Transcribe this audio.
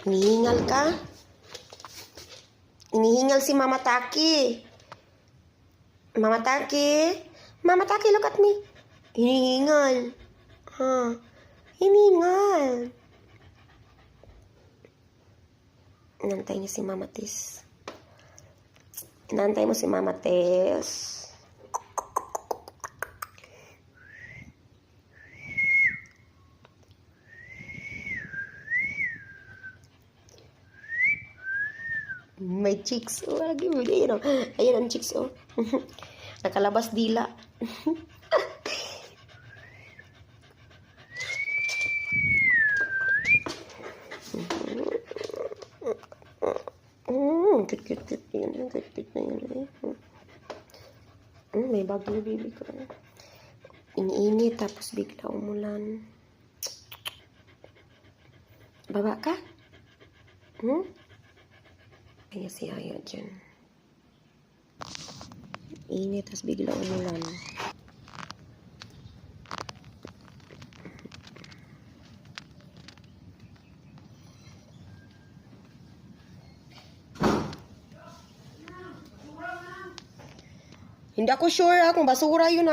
Hinihingal ka? Hinihingal si Mama Taki. Mama Taki? Mama Taki, look at me. Hinihingal. Hinihingal. Inantay niyo si Mama Tis. Inantay mo si Mama Tis. May chicks. Oh, lagi mo. Ayan, oh. Ayan ang chicks, oh. Nakalabas dila. Cute. Yan, cute na yan. May bagong baby ko. Iniinit, tapos bigla umulan. Baba ka? Kaya si Aya dyan. Init, tapos bigla umulan. Hindi ako sure kung basura yun